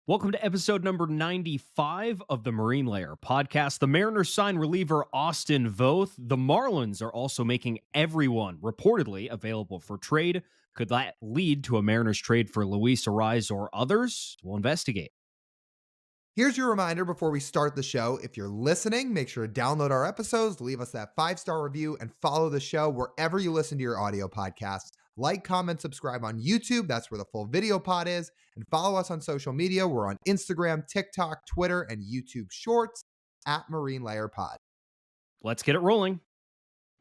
Welcome to episode number 95 of the Marine Layer podcast. The Mariners sign reliever Austin Voth. The Marlins are also making everyone reportedly available for trade. Could that lead to a Mariners trade for Luis Arraez or others? We'll investigate. Here's your reminder before we start the show. If you're listening, make sure to download our episodes, leave us that 5-star review, and follow the show wherever you listen to your audio podcasts. Like, comment, subscribe on YouTube. That's where the full video pod is. And follow us on social media. We're on Instagram, TikTok, Twitter, and YouTube Shorts at Marine Layer Pod. Let's get it rolling.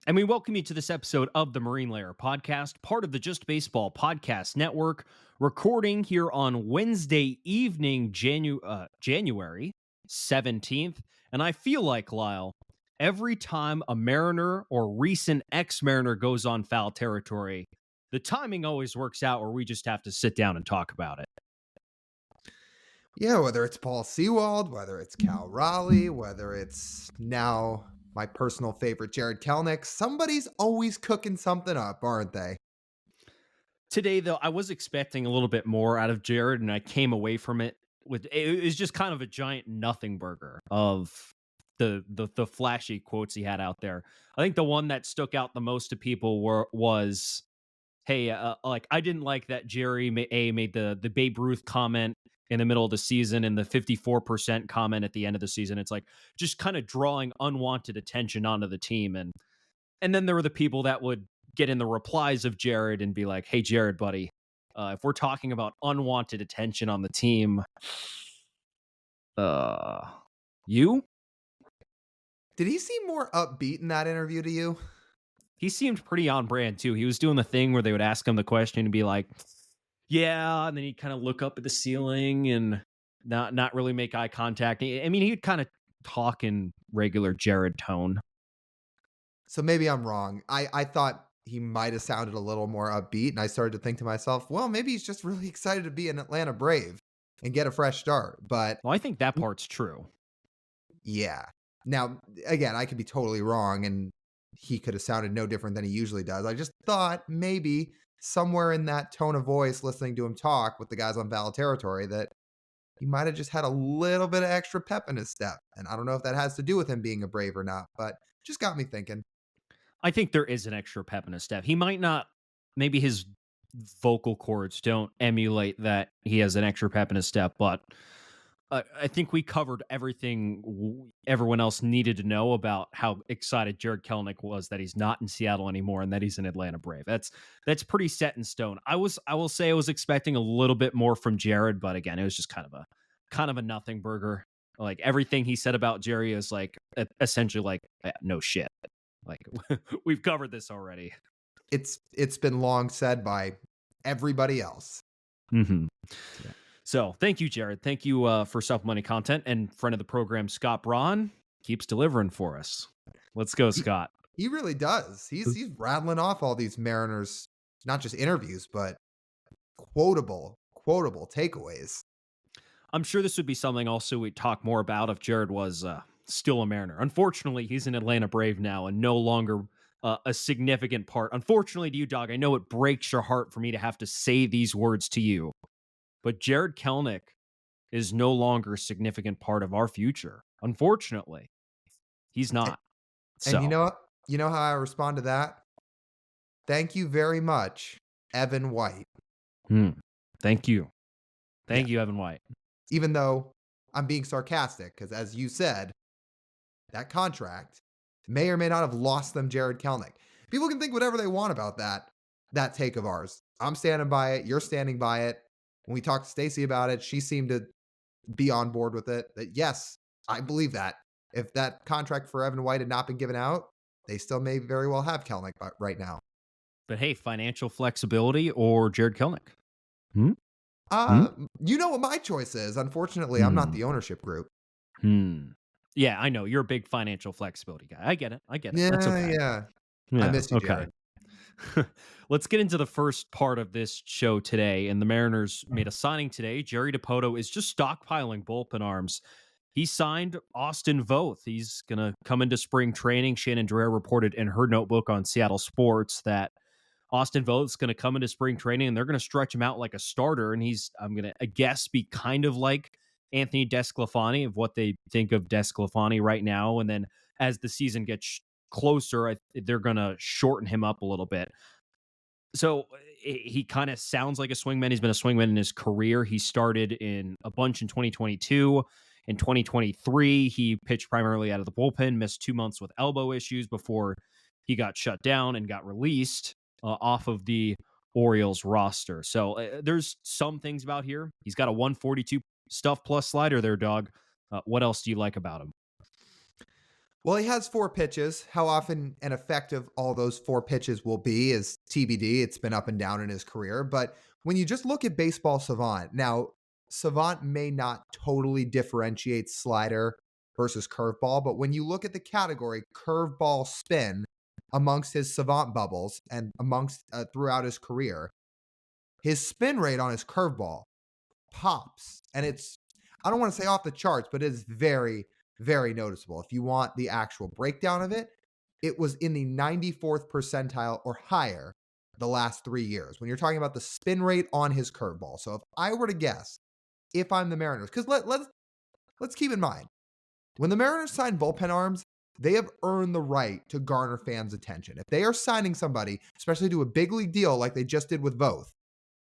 And we welcome you to this episode of the Marine Layer podcast, part of the Just Baseball Podcast Network, recording here on Wednesday evening, January 17th. And I feel like, Lyle, every time a Mariner or recent ex-Mariner goes on foul territory, the timing always works out where we just have to sit down and talk about it. Yeah, whether it's Paul Sewald, whether it's Cal Raleigh, whether it's now my personal favorite, Jarred Kelenic, somebody's always cooking something up, aren't they? Today, though, I was expecting a little bit more out of Jarred, and I came away from it with it was just kind of a giant nothing burger of the flashy quotes he had out there. I think the one that stuck out the most to people was, "Hey, I didn't like that Jerry made the Babe Ruth comment in the middle of the season and the 54% comment at the end of the season." It's like just kind of drawing unwanted attention onto the team. And then there were the people that would get in the replies of Jarred and be like, "Hey, Jarred, buddy, if we're talking about unwanted attention on the team, you?" Did he seem more upbeat in that interview to you? He seemed pretty on brand too. He was doing the thing where they would ask him the question and be like, "Yeah," and then he'd kind of look up at the ceiling and not really make eye contact. I mean, he'd kind of talk in regular Jarred tone. So maybe I'm wrong. I thought he might have sounded a little more upbeat, and I started to think to myself, well, maybe he's just really excited to be an Atlanta Brave and get a fresh start. But Well, I think that part's true. yeah. Now, again, I could be totally wrong, and he could have sounded no different than he usually does. I just thought maybe somewhere in that tone of voice, listening to him talk with the guys on foul territory, that he might have just had a little bit of extra pep in his step. And I don't know if that has to do with him being a Brave or not, but just got me thinking. I think there is an extra pep in his step. He might not, maybe his vocal cords don't emulate that he has an extra pep in his step, but I think we covered everything everyone else needed to know about how excited Jarred Kelenic was that he's not in Seattle anymore and that he's an Atlanta Brave. That's pretty set in stone. I will say I was expecting a little bit more from Jarred, but again, it was just kind of a nothing burger. Like everything he said about Jerry is like essentially like no shit. Like we've covered this already. It's been long said by everybody else. Mm-hmm. Yeah. So thank you, Jarred. Thank you for supplementing content. And friend of the program, Scott Braun, keeps delivering for us. Let's go, Scott. He really does. He's rattling off all these Mariners, not just interviews, but quotable takeaways. I'm sure this would be something also we'd talk more about if Jarred was still a Mariner. Unfortunately, he's an Atlanta Brave now and no longer a significant part. Unfortunately to you, dog, I know it breaks your heart for me to have to say these words to you, but Jarred Kelenic is no longer a significant part of our future. Unfortunately, he's not. And So, you know how I respond to that? Thank you very much, Evan White. Thank you. Thank you, Evan White. Even though I'm being sarcastic, because as you said, that contract may or may not have lost them Jarred Kelenic. People can think whatever they want about that take of ours. I'm standing by it. You're standing by it. When we talked to Stacy about it, she seemed to be on board with it. That yes, I believe that. If that contract for Evan White had not been given out, they still may very well have Kelenic right now. But hey, financial flexibility or Jarred Kelenic? You know what my choice is. Unfortunately, I'm not the ownership group. Yeah, I know. You're a big financial flexibility guy. I get it. Yeah, That's okay. yeah. Yeah, I miss you, okay. Jarred. Let's get into the first part of this show today. And the Mariners made a signing today. Jerry DiPoto is just stockpiling bullpen arms. He signed Austin Voth. He's going to come into spring training. Shannon Dreher reported in her notebook on Seattle Sports that Austin Voth's going to come into spring training and they're going to stretch him out like a starter. And I'm going to, I guess, be kind of like Anthony Desclafani of what they think of Desclafani right now. And then as the season gets closer, they're going to shorten him up a little bit. So he kind of sounds like a swingman. He's been a swingman in his career. He started in a bunch in 2022. In 2023, he pitched primarily out of the bullpen, missed 2 months with elbow issues before he got shut down and got released off of the Orioles roster. So there's some things about here. He's got a 142 stuff plus slider there, dog. What else do you like about him? Well, he has 4 pitches. How often and effective all those 4 pitches will be is TBD. It's been up and down in his career. But when you just look at Baseball Savant, now, Savant may not totally differentiate slider versus curveball, but when you look at the category curveball spin amongst his Savant bubbles and amongst throughout his career, his spin rate on his curveball pops. And it's, I don't want to say off the charts, but it is very, very noticeable. If you want the actual breakdown of it, it was in the 94th percentile or higher the last 3 years when you're talking about the spin rate on his curveball. So if I were to guess, if I'm the Mariners, because let's keep in mind, when the Mariners sign bullpen arms, they have earned the right to garner fans' attention. If they are signing somebody, especially to a big league deal like they just did with Voth,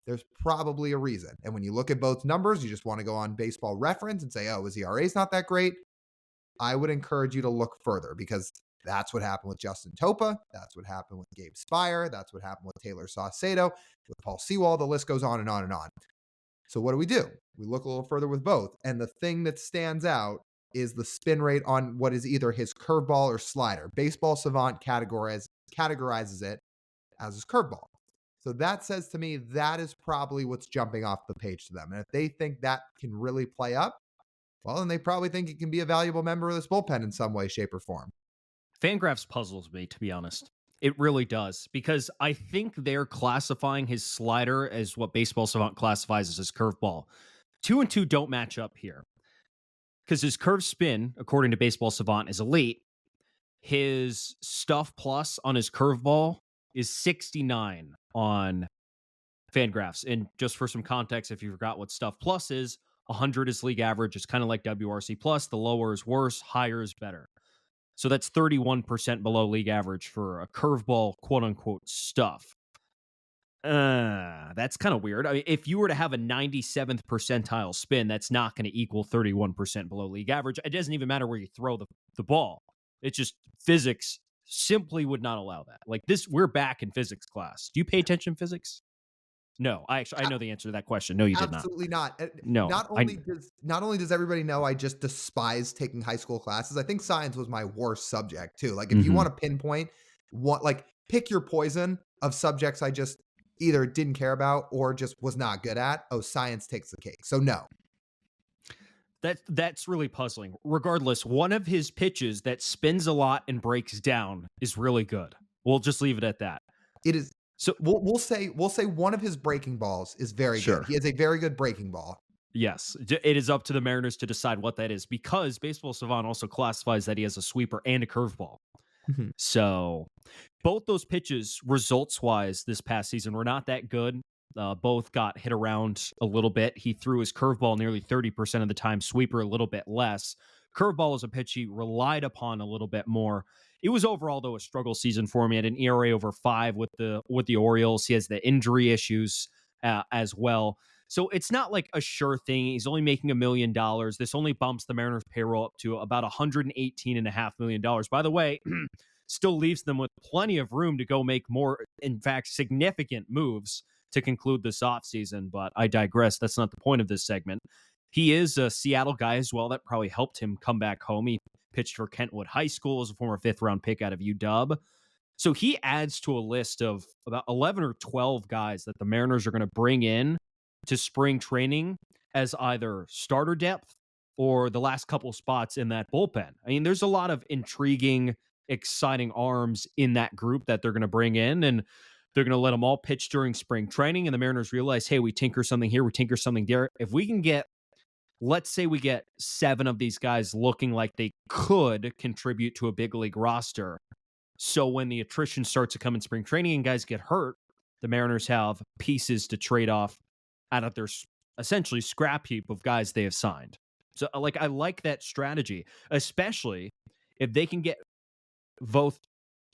there's probably a reason. And when you look at Voth's numbers, you just want to go on Baseball Reference and say, oh, his ERA's not that great. I would encourage you to look further because that's what happened with Justin Topa. That's what happened with Gabe Spire. That's what happened with Taylor Saucedo, with Paul Sewald. The list goes on and on and on. So what do? We look a little further with Voth. And the thing that stands out is the spin rate on what is either his curveball or slider. Baseball Savant categorizes it as his curveball. So that says to me, that is probably what's jumping off the page to them. And if they think that can really play up, well, then they probably think it can be a valuable member of this bullpen in some way, shape, or form. Fangraphs puzzles me, to be honest. It really does, because I think they're classifying his slider as what Baseball Savant classifies as his curveball. 2 and 2 don't match up here, because his curve spin, according to Baseball Savant, is elite. His stuff plus on his curveball is 69 on Fangraphs. And just for some context, if you forgot what stuff plus is, 100 is league average. It's kind of like WRC plus. The lower is worse, higher is better. So that's 31% below league average for a curveball, quote unquote, stuff. That's kind of weird. I mean, if you were to have a 97th percentile spin, that's not going to equal 31% below league average. It doesn't even matter where you throw the ball. It's just physics simply would not allow that. Like this, we're back in physics class. Do you pay attention to physics? No, I know the answer to that question. No, you did not. Absolutely not. No. Not only does everybody know I just despise taking high school classes, I think science was my worst subject too. Like if you want to pinpoint what, like pick your poison of subjects I just either didn't care about or just was not good at. Oh, science takes the cake. So no. That's really puzzling. Regardless, one of his pitches that spins a lot and breaks down is really good. We'll just leave it at that. It is. So we'll say one of his breaking balls is very good. He has a very good breaking ball. Yes, it is up to the Mariners to decide what that is, because Baseball Savant also classifies that he has a sweeper and a curveball. So both those pitches, results-wise, this past season were not that good. Both got hit around a little bit. He threw his curveball nearly 30% of the time, sweeper a little bit less. Curveball is a pitch he relied upon a little bit more. It was overall, though, a struggle season for him. He had an ERA over 5 with the Orioles. He has the injury issues as well. So it's not like a sure thing. He's only making $1 million. This only bumps the Mariners' payroll up to about $118.5 million. By the way, still leaves them with plenty of room to go make more, in fact, significant moves to conclude this offseason. But I digress. That's not the point of this segment. He is a Seattle guy as well. That probably helped him come back home. He pitched for Kentwood High School as a former 5th-round pick out of UW. So he adds to a list of about 11 or 12 guys that the Mariners are going to bring in to spring training as either starter depth or the last couple spots in that bullpen. I mean, there's a lot of intriguing, exciting arms in that group that they're going to bring in, and they're going to let them all pitch during spring training, and the Mariners realize, hey, we tinker something here, we tinker something there. If we can get, let's say we get 7 of these guys looking like they could contribute to a big league roster, So when the attrition starts to come in spring training and guys get hurt, the Mariners have pieces to trade off out of their essentially scrap heap of guys they have signed. So like I like that strategy, especially if they can get Voth,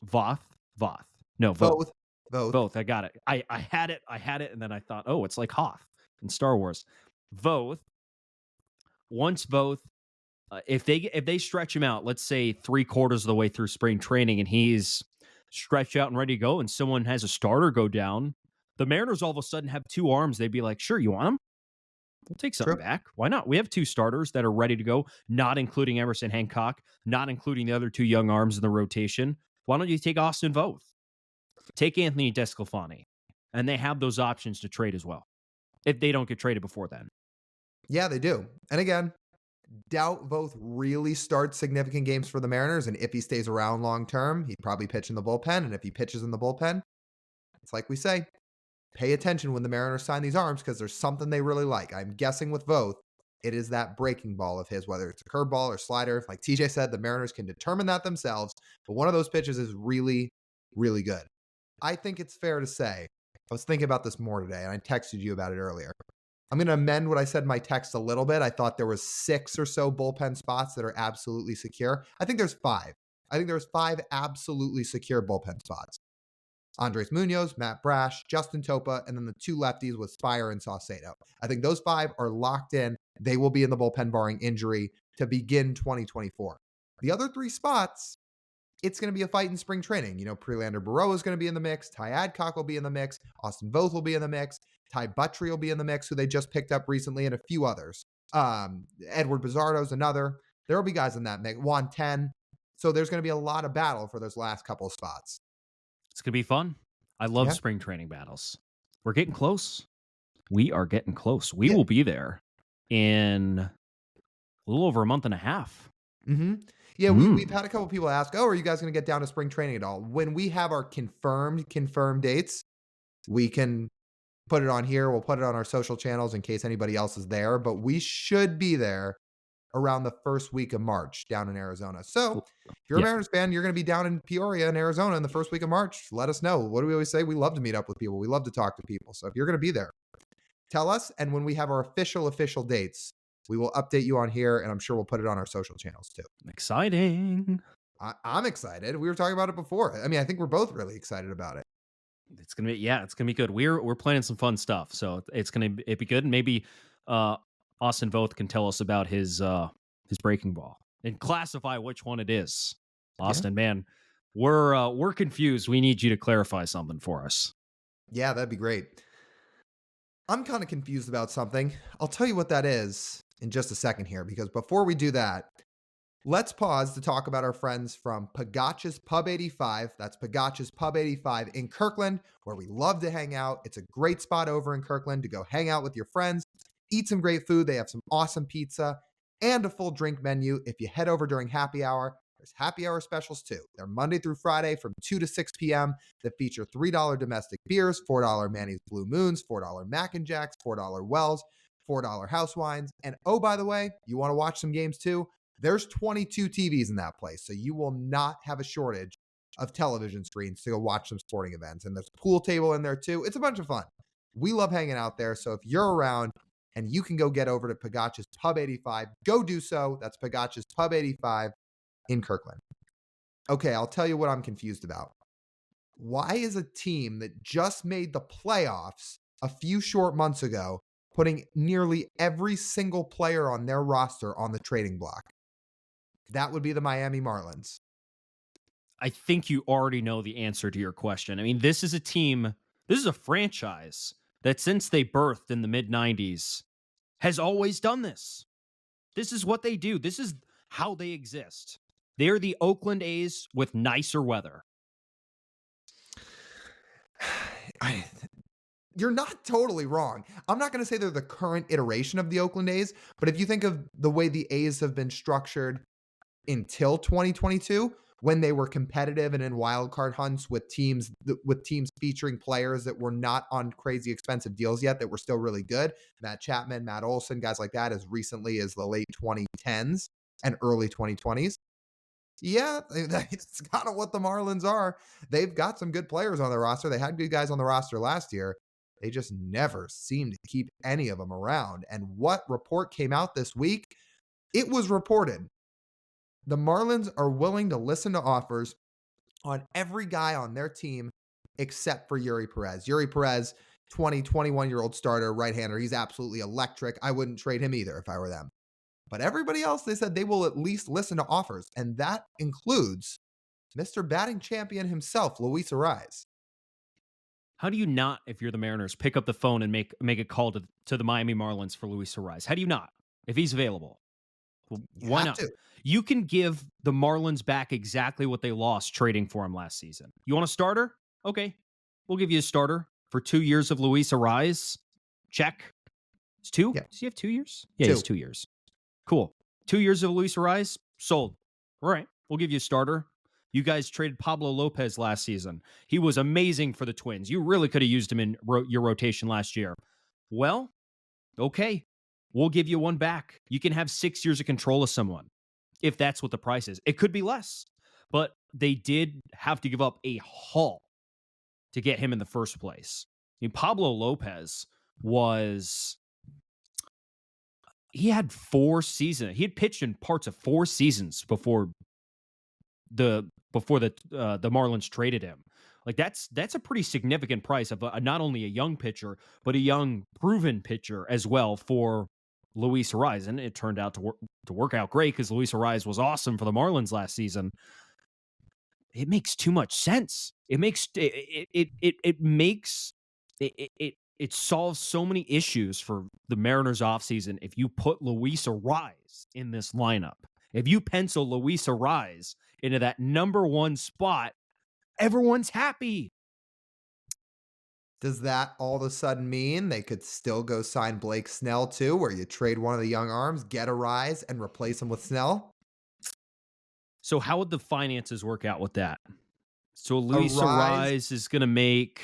Voth, Voth. No, Voth. Both. Voth. I got it. I had it, and then I thought, oh, it's like Hoth in Star Wars. Voth. Once Voth, if they stretch him out, let's say 3/4 of the way through spring training, and he's stretched out and ready to go, and someone has a starter go down, the Mariners all of a sudden have two arms. They'd be like, sure, you want him? We'll take something back. Why not? We have two starters that are ready to go, not including Emerson Hancock, not including the other two young arms in the rotation. Why don't you take Austin Voth? Take Anthony Desclafani. And they have those options to trade as well, if they don't get traded before then. Yeah, they do. And again, doubt Voth really starts significant games for the Mariners. And if he stays around long term, he'd probably pitch in the bullpen. And if he pitches in the bullpen, it's like we say, pay attention when the Mariners sign these arms because there's something they really like. I'm guessing with Voth, it is that breaking ball of his, whether it's a curveball or slider. Like TJ said, the Mariners can determine that themselves. But one of those pitches is really, really good. I think it's fair to say, I was thinking about this more today, and I texted you about it earlier. I'm going to amend what I said in my text a little bit. I thought there was 6 or so bullpen spots that are absolutely secure. I think there's 5. I think there's 5 absolutely secure bullpen spots. Andres Munoz, Matt Brash, Justin Topa, and then the 2 lefties with Spire and Saucedo. I think those 5 are locked in. They will be in the bullpen barring injury to begin 2024. The other 3 spots, it's going to be a fight in spring training. You know, Prelander Barreau is going to be in the mix. Ty Adcock will be in the mix. Austin Voth will be in the mix. Ty Buttrey will be in the mix, who they just picked up recently, and a few others. Edward Bizardo's another. There will be guys in that mix. Juan 10. So there's going to be a lot of battle for those last couple of spots. It's going to be fun. I love spring training battles. We're getting close. We are getting close. We will be there in a little over a month and a half. Mm-hmm. Yeah, we've had a couple people ask, oh, are you guys going to get down to spring training at all? When we have our confirmed dates, we can put it on here. We'll put it on our social channels in case anybody else is there. But we should be there around the first week of March down in Arizona. So if you're a Mariners fan, you're going to be down in Peoria in Arizona in the first week of March. Let us know. What do we always say? We love to meet up with people. We love to talk to people. So if you're going to be there, tell us. And when we have our official dates, we will update you on here, and I'm sure we'll put it on our social channels too. Exciting. I'm excited. We were talking about it before. I mean, I think we're both really excited about it. It's gonna be good. We're planning some fun stuff, so it's gonna be good. And maybe Austin Voth can tell us about his breaking ball and classify which one it is. Austin, man, we're confused. We need you to clarify something for us. Yeah, that'd be great. I'm kind of confused about something. I'll tell you what that is in just a second here, because before we do that, let's pause to talk about our friends from Pagach's Pub 85. That's Pagach's Pub 85 in Kirkland, where we love to hang out. It's a great spot over in Kirkland to go hang out with your friends, eat some great food. They have some awesome pizza and a full drink menu. If you head over during happy hour, there's happy hour specials too. They're Monday through Friday from 2 to 6 p.m. that feature $3 domestic beers, $4 Manny's Blue Moons, $4 Mac and Jacks, $4 Wells, $4 house wines. And oh, by the way, you want to watch some games too? There's 22 TVs in that place, so you will not have a shortage of television screens to go watch some sporting events. And there's a pool table in there too. It's a bunch of fun. We love hanging out there. So if you're around and you can go get over to Pagach's Pub 85, go do so. That's Pagach's Pub 85 in Kirkland. Okay, I'll tell you what I'm confused about. Why is a team that just made the playoffs a few short months ago putting nearly every single player on their roster on the trading block? That would be the Miami Marlins. I think you already know the answer to your question. I mean, this is a franchise that since they birthed in the mid-90s has always done this. This is what they do. This is how they exist. They're the Oakland A's with nicer weather. You're not totally wrong. I'm not going to say they're the current iteration of the Oakland A's, but if you think of the way the A's have been structured until 2022, when they were competitive and in wild card hunts with teams featuring players that were not on crazy expensive deals yet, that were still really good. Matt Chapman, Matt Olson, guys like that, as recently as the late 2010s and early 2020s. Yeah, that's kind of what the Marlins are. They've got some good players on their roster. They had good guys on the roster last year. They just never seem to keep any of them around. And what report came out this week? It was reported the Marlins are willing to listen to offers on every guy on their team except for Yuri Perez. Yuri Perez, 21-year-old starter, right-hander. He's absolutely electric. I wouldn't trade him either if I were them. But everybody else, they said they will at least listen to offers. And that includes Mr. Batting Champion himself, Luis Arraez. How do you not, if you're the Mariners, pick up the phone and make a call to the Miami Marlins for Luis Arraez? How do you not, if he's available? Well, You why have not? to. You can give the Marlins back exactly what they lost trading for him last season. You want a starter? Okay, we'll give you a starter for 2 years of Luis Arraez. Check. It's 2? Yeah. Does he have 2 years? Yeah, 2. he's 2 years. Cool. 2 years of Luis Arraez, sold. All right, we'll give you a starter. You guys traded Pablo Lopez last season. He was amazing for the Twins. You really could have used him in your rotation last year. Well, okay, we'll give you one back. You can have 6 years of control of someone if that's what the price is. It could be less, but they did have to give up a haul to get him in the first place. I mean, Pablo Lopez he had 4 seasons. He had pitched in parts of 4 seasons before the Marlins traded him. Like that's a pretty significant price of not only a young pitcher, but a young proven pitcher as well for Luis Arraez. And it turned out to work out great because Luis Arraez was awesome for the Marlins last season. It makes too much sense. It solves so many issues for the Mariners offseason if you put Luis Arraez in this lineup. If you pencil Luis Arraez into that number 1 spot, everyone's happy. Does that all of a sudden mean they could still go sign Blake Snell too, where you trade one of the young arms, get Arraez, and replace him with Snell? So how would the finances work out with that? So Luis Arraez is going to make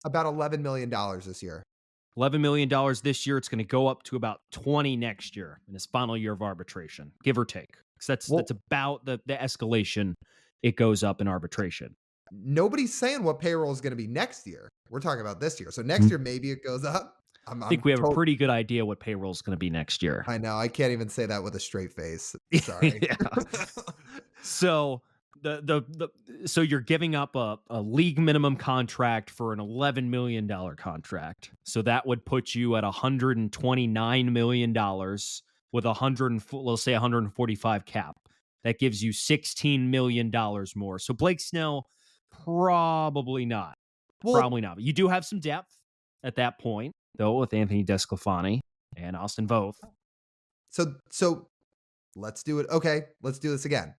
about $11 million this year. $11 million this year. It's going to go up to about 20 next year in his final year of arbitration, give or take. Because that's about the escalation it goes up in arbitration. Nobody's saying what payroll is going to be next year. We're talking about this year. So next year, maybe it goes up. I think we have a pretty good idea what payroll is going to be next year. I know. I can't even say that with a straight face. Sorry. So so you're giving up a league minimum contract for an $11 million contract. So that would put you at $129 million with let's say 145 cap. That gives you $16 million more. So Blake Snell, probably not. Probably not. But you do have some depth at that point, though, with Anthony DeSclafani and Austin Voth. So let's do it. Okay, let's do this again.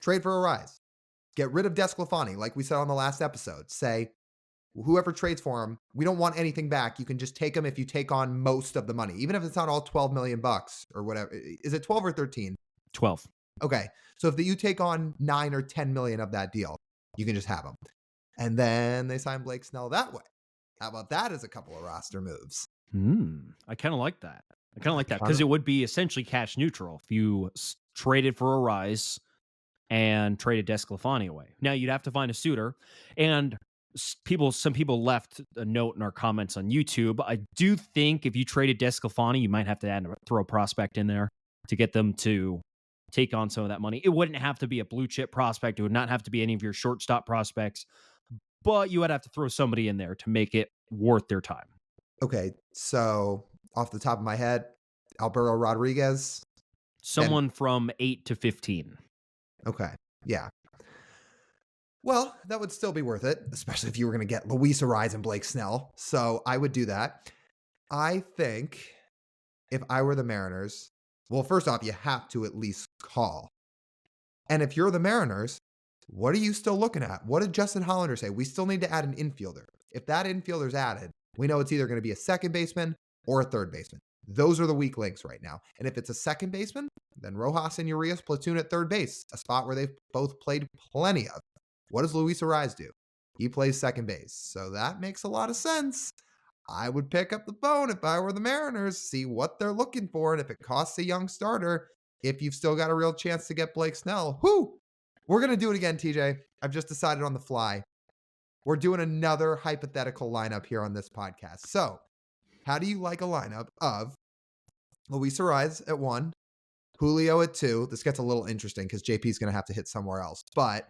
Trade for Arraez. Get rid of DeSclafani, like we said on the last episode. Say, whoever trades for him, we don't want anything back. You can just take him if you take on most of the money, even if it's not all $12 million or whatever. Is it 12 or 13? 12. Okay, so if you take on 9 or 10 million of that deal, you can just have him. And then they sign Blake Snell that way. How about that as a couple of roster moves? I kind of like that. Because it would be essentially cash neutral if you traded for Arraez and traded DeSclafani away. Now you'd have to find a suitor, and some people left a note in our comments on YouTube. I do think if you traded DeSclafani, you might have to throw a prospect in there to get them to take on some of that money. It wouldn't have to be a blue chip prospect. It would not have to be any of your shortstop prospects, but you would have to throw somebody in there to make it worth their time. Okay, so off the top of my head, Alberto Rodriguez. Someone from 8 to 15. Okay, yeah. Well, that would still be worth it, especially if you were going to get Luis Arraez and Blake Snell. So I would do that. I think if I were the Mariners, well, first off, you have to at least call. And if you're the Mariners, what are you still looking at? What did Justin Hollander say? We still need to add an infielder. If that infielder's added, we know it's either going to be a second baseman or a third baseman. Those are the weak links right now. And if it's a second baseman, then Rojas and Urias platoon at third base, a spot where they've both played plenty of. What does Luis Arraez do? He plays second base. So that makes a lot of sense. I would pick up the phone if I were the Mariners, see what they're looking for. And if it costs a young starter, if you've still got a real chance to get Blake Snell, We're going to do it again, TJ. I've just decided on the fly. We're doing another hypothetical lineup here on this podcast. So, how do you like a lineup of Luis Arraez at 1, Julio at 2? This gets a little interesting because JP is going to have to hit somewhere else. But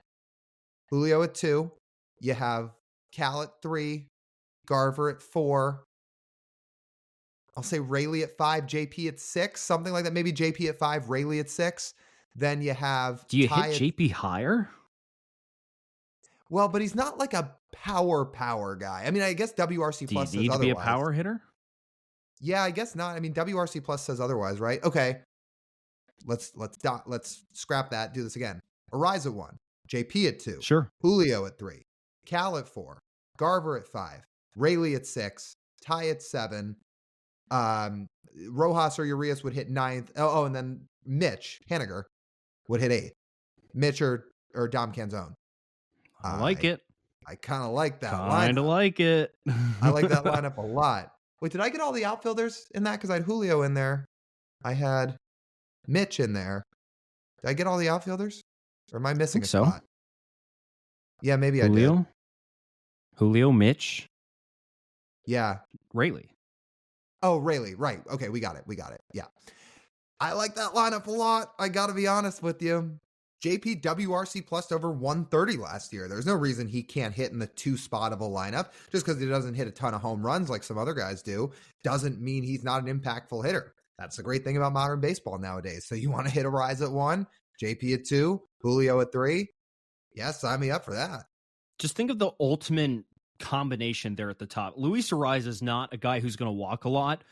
Julio at 2, you have Cal at 3, Garver at 4. I'll say Rayleigh at 5, JP at 6, something like that. Maybe JP at 5, Rayleigh at 6. Then you have Do you Ty hit JP higher? Well, but he's not like a power guy. I mean, I guess WRC Do you Plus says need to otherwise. be a power hitter? Yeah, I guess not. I mean, WRC Plus says otherwise, right? Okay. Let's scrap that. Do this again. Arraez at 1, JP at 2, Sure. Julio at 3, Cal at 4, Garver at 5, Rayleigh at 6, Ty at 7. Rojas or Urias would hit 9th. Oh, and then Mitch Haniger would hit 8th. Mitch or Dom Canzone. I like it. I kind of like that lineup. Kind of like it. I like that lineup a lot. Wait, did I get all the outfielders in that? Because I had Julio in there. I had Mitch in there. Did I get all the outfielders? Or am I missing a spot? Yeah, maybe Julio? I did. Julio, Mitch. Yeah. Rayleigh. Oh, Rayleigh. Right. Okay, we got it. Yeah. I like that lineup a lot. I got to be honest with you. JP WRC plus over 130 last year. There's no reason he can't hit in the 2 spot of a lineup. Just because he doesn't hit a ton of home runs like some other guys do, doesn't mean he's not an impactful hitter. That's the great thing about modern baseball nowadays. So you want to hit Arraez at 1, JP at 2, Julio at 3. Yeah, sign me up for that. Just think of the ultimate combination there at the top. Luis Arraez is not a guy who's going to walk a lot.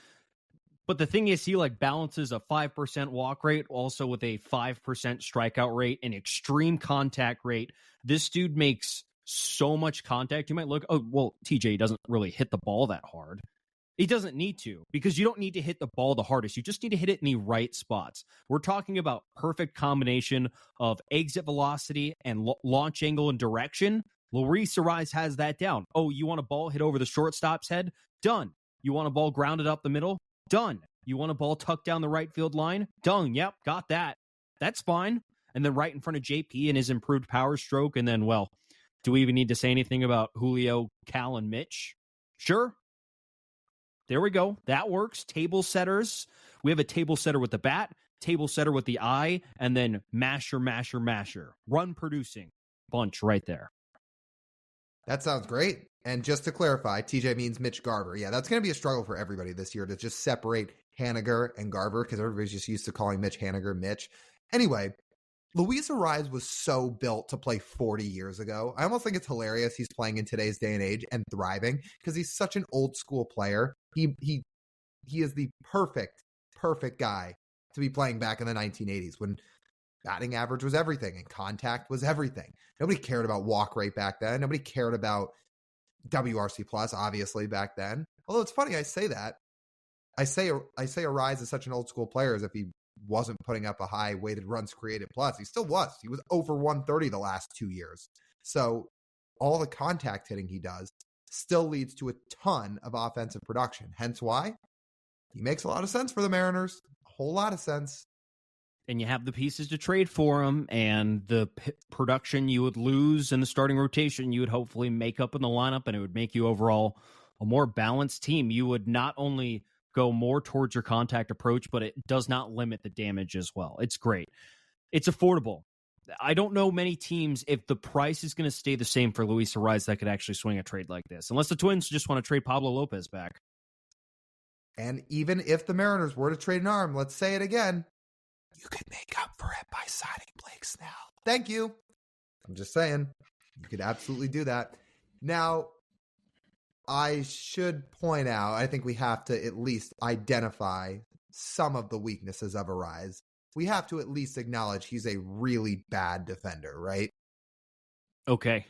But the thing is, he balances a 5% walk rate, also with a 5% strikeout rate, an extreme contact rate. This dude makes so much contact. You might look, oh, well, TJ doesn't really hit the ball that hard. He doesn't need to, because you don't need to hit the ball the hardest. You just need to hit it in the right spots. We're talking about perfect combination of exit velocity and launch angle and direction. Luis Arraez has that down. Oh, you want a ball hit over the shortstop's head? Done. You want a ball grounded up the middle? Done. You want a ball tucked down the right field line? Done. Yep, got that. That's fine. And then right in front of JP and his improved power stroke. And then, well, do we even need to say anything about Julio, Cal, and Mitch? Sure. There we go. That works. Table setters. We have a table setter with the bat, table setter with the eye, and then masher. Run producing bunch right there. That sounds great. And just to clarify, TJ means Mitch Garver. Yeah, that's going to be a struggle for everybody this year to just separate Haniger and Garver, because everybody's just used to calling Mitch Haniger Mitch. Anyway, Luis Arraez was so built to play 40 years ago. I almost think it's hilarious he's playing in today's day and age and thriving, because he's such an old school player. He is the perfect guy to be playing back in the 1980s when batting average was everything and contact was everything. Nobody cared about walk rate back then. Nobody cared about WRC plus, obviously, back then. Although it's funny, I say that. I say Arraez is such an old school player as if he wasn't putting up a high weighted runs created plus. He still was. He was over 130 the last 2 years. So all the contact hitting he does still leads to a ton of offensive production. Hence why he makes a lot of sense for the Mariners. A whole lot of sense. And you have the pieces to trade for him, and the production you would lose in the starting rotation, you would hopefully make up in the lineup, and it would make you overall a more balanced team. You would not only go more towards your contact approach, but it does not limit the damage as well. It's great. It's affordable. I don't know many teams, if the price is going to stay the same for Luis Arraez, that could actually swing a trade like this, unless the Twins just want to trade Pablo Lopez back. And even if the Mariners were to trade an arm, let's say it again, you could make up for it by signing Blake Snell. Thank you. I'm just saying, you could absolutely do that. Now, I should point out, I think we have to at least identify some of the weaknesses of Arraez. We have to at least acknowledge he's a really bad defender, right? Okay.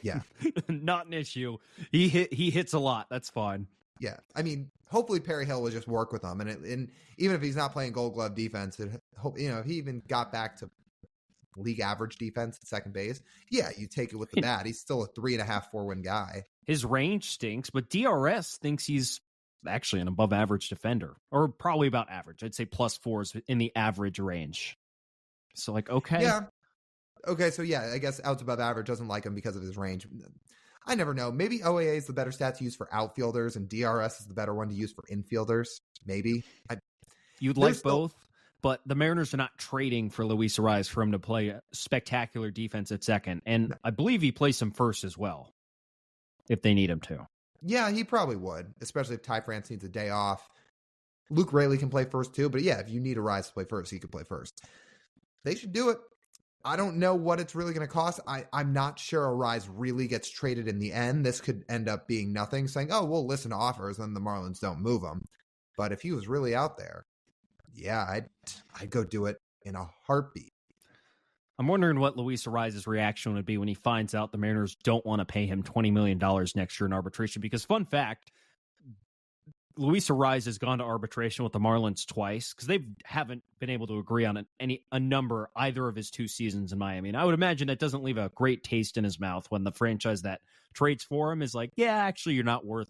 Yeah. Not an issue. He hits a lot. That's fine. Yeah. I mean, hopefully Perry Hill will just work with him. And even if he's not playing Gold Glove defense, if he even got back to league average defense at second base, yeah, you take it with the bat. He's still a 3.5, 4-win guy. His range stinks, but DRS thinks he's actually an above average defender, or probably about average. I'd say +4s in the average range. So okay. Yeah. Okay, so yeah, I guess outs above average doesn't like him because of his range. I never know. Maybe OAA is the better stat to use for outfielders, and DRS is the better one to use for infielders. Maybe. You'd like both, but the Mariners are not trading for Luis Arraez for him to play a spectacular defense at second, and I believe he plays some first as well, if they need him to. Yeah, he probably would, especially if Ty France needs a day off. Luke Raley can play first too, but yeah, if you need Arraez to play first, he could play first. They should do it. I don't know what it's really going to cost. I'm not sure Arraez really gets traded in the end. This could end up being nothing, saying, oh, we'll listen to offers, and the Marlins don't move him. But if he was really out there, yeah, I'd go do it in a heartbeat. I'm wondering what Luis Arraez's reaction would be when he finds out the Mariners don't want to pay him $20 million next year in arbitration. Because fun fact, Luis Arraez has gone to arbitration with the Marlins twice because they haven't been able to agree on a number either of his 2 seasons in Miami. And I would imagine that doesn't leave a great taste in his mouth when the franchise that trades for him is like, yeah, actually, you're not worth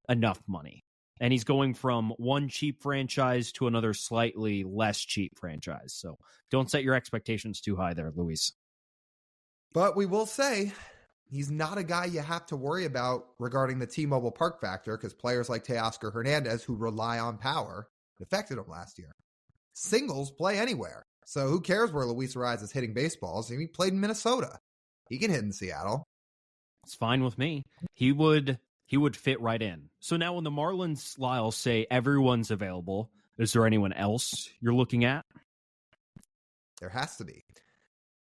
enough money. And he's going from one cheap franchise to another slightly less cheap franchise. So don't set your expectations too high there, Luis. But we will say he's not a guy you have to worry about regarding the T-Mobile Park factor because players like Teoscar Hernandez, who rely on power, affected him last year. Singles play anywhere. So who cares where Luis Arraez is hitting baseballs? He played in Minnesota. He can hit in Seattle. It's fine with me. He would fit right in. So now when the Marlins, Lyle, say everyone's available, is there anyone else you're looking at? There has to be.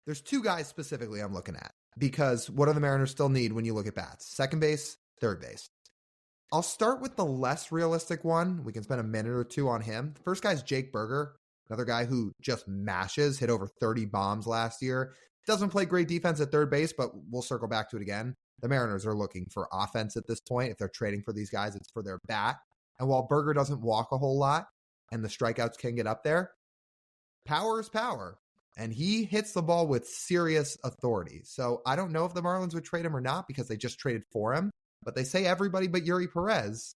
There's 2 guys specifically I'm looking at because what do the Mariners still need when you look at bats? Second base, third base. I'll start with the less realistic one. We can spend a minute or 2 on him. The first guy's Jake Berger, another guy who just mashes, hit over 30 bombs last year. Doesn't play great defense at third base, but we'll circle back to it again. The Mariners are looking for offense at this point. If they're trading for these guys, it's for their bat. And while Berger doesn't walk a whole lot and the strikeouts can get up there, power is power. And he hits the ball with serious authority. So I don't know if the Marlins would trade him or not because they just traded for him. But they say everybody but Yuri Perez.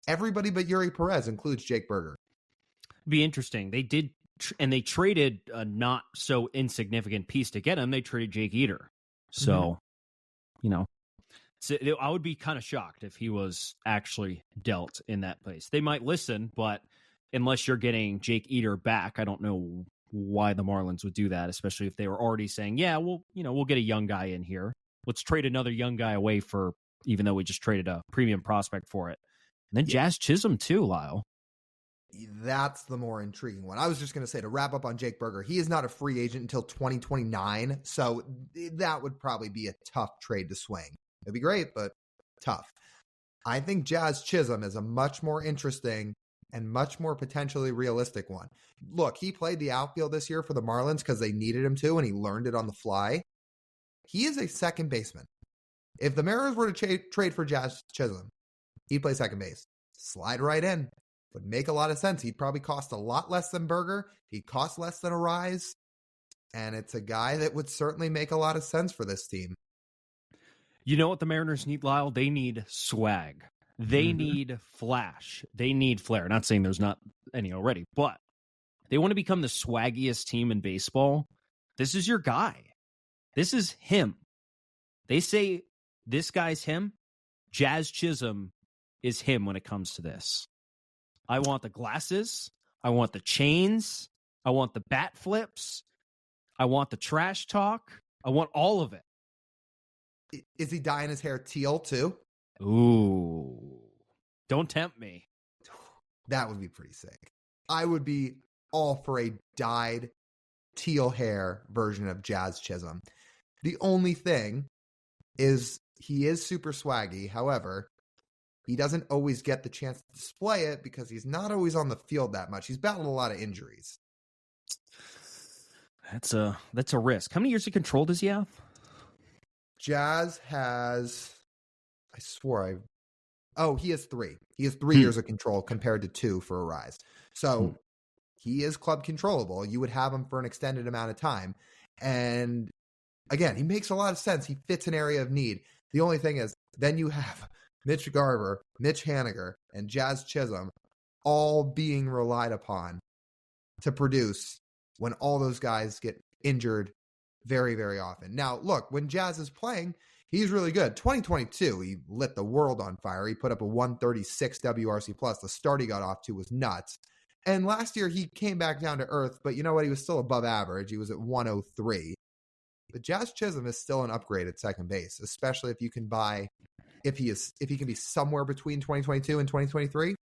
Everybody but Yuri Perez includes Jake Berger. Be interesting. They did, and they traded a not so insignificant piece to get him. They traded Jake Eater. So, I would be kind of shocked if he was actually dealt in that place. They might listen, but unless you're getting Jake Eater back, I don't know why the Marlins would do that, especially if they were already saying, yeah, we'll get a young guy in here. Let's trade another young guy away for, even though we just traded a premium prospect for it. And then Jazz Chisholm too, Lyle. That's the more intriguing one. I was just going to say, to wrap up on Jake Berger, he is not a free agent until 2029. So that would probably be a tough trade to swing. It'd be great, but tough. I think Jazz Chisholm is a much more interesting and much more potentially realistic one. Look, he played the outfield this year for the Marlins because they needed him to, and he learned it on the fly. He is a second baseman. If the Mariners were to trade for Jazz Chisholm, he'd play second base. Slide right in. Would make a lot of sense. He'd probably cost a lot less than Berger. He'd cost less than Arraez. And it's a guy that would certainly make a lot of sense for this team. You know what the Mariners need, Lyle? They need swag. They need flash. They need flair. Not saying there's not any already, but they want to become the swaggiest team in baseball. This is your guy. This is him. They say this guy's him. Jazz Chisholm is him when it comes to this. I want the glasses. I want the chains. I want the bat flips. I want the trash talk. I want all of it. Is he dyeing his hair teal too? Ooh. Don't tempt me. That would be pretty sick. I would be all for a dyed teal hair version of Jazz Chisholm. The only thing is he is super swaggy. However, he doesn't always get the chance to display it because he's not always on the field that much. He's battled a lot of injuries. That's a risk. How many years of control does he have? Jazz has, he has 3. He has 3 years of control compared to 2 for Arraez. So he is club controllable. You would have him for an extended amount of time. And again, he makes a lot of sense. He fits an area of need. The only thing is, then you have Mitch Garver, Mitch Haniger, and Jazz Chisholm all being relied upon to produce when all those guys get injured very, very often. Now, look, when Jazz is playing, he's really good. 2022, he lit the world on fire. He put up a 136 WRC plus. The start he got off to was nuts. And last year, he came back down to earth, but you know what? He was still above average. He was at 103. But Jazz Chisholm is still an upgrade at second base, especially if you can buy, if he can be somewhere between 2022 and 2023.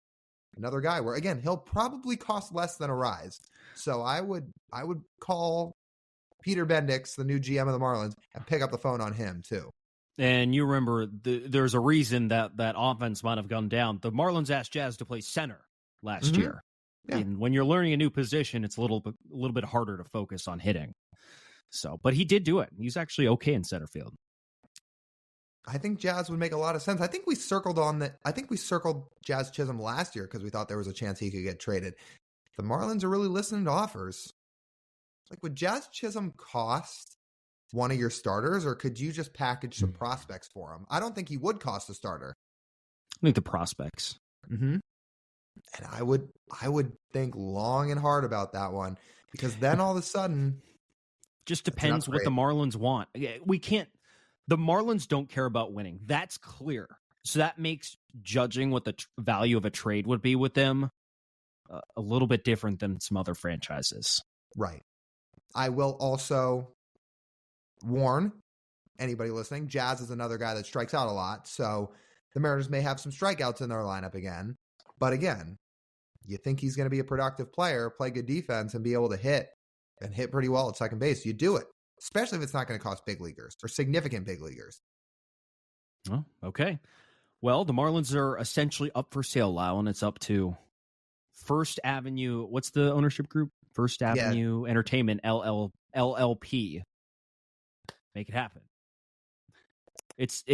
Another guy where, again, he'll probably cost less than Arraez. So I would call Peter Bendix, the new GM of the Marlins, and pick up the phone on him too. And you remember, there's a reason that offense might have gone down. The Marlins asked Jazz to play center last year. Yeah. And when you're learning a new position, it's a little bit harder to focus on hitting. So, but he did do it. He's actually okay in center field. I think Jazz would make a lot of sense. I think we circled Jazz Chisholm last year because we thought there was a chance he could get traded. The Marlins are really listening to offers. Like, would Jazz Chisholm cost one of your starters, or could you just package some prospects for him? I don't think he would cost a starter. I think the prospects. Mm-hmm. And I would think long and hard about that one, because then all of a sudden, just depends what the Marlins want. The Marlins don't care about winning. That's clear. So that makes judging what the value of a trade would be with them a little bit different than some other franchises. Right. I will also warn anybody listening, Jazz is another guy that strikes out a lot. So the Mariners may have some strikeouts in their lineup again. But again, you think he's going to be a productive player, play good defense, and be able to hit pretty well at second base. You do it, especially if it's not going to cost big leaguers or significant big leaguers. Oh, okay. Well, the Marlins are essentially up for sale, Lyle, and it's up to First Avenue. What's the ownership group? First Avenue Entertainment LLP. Make it happen. It's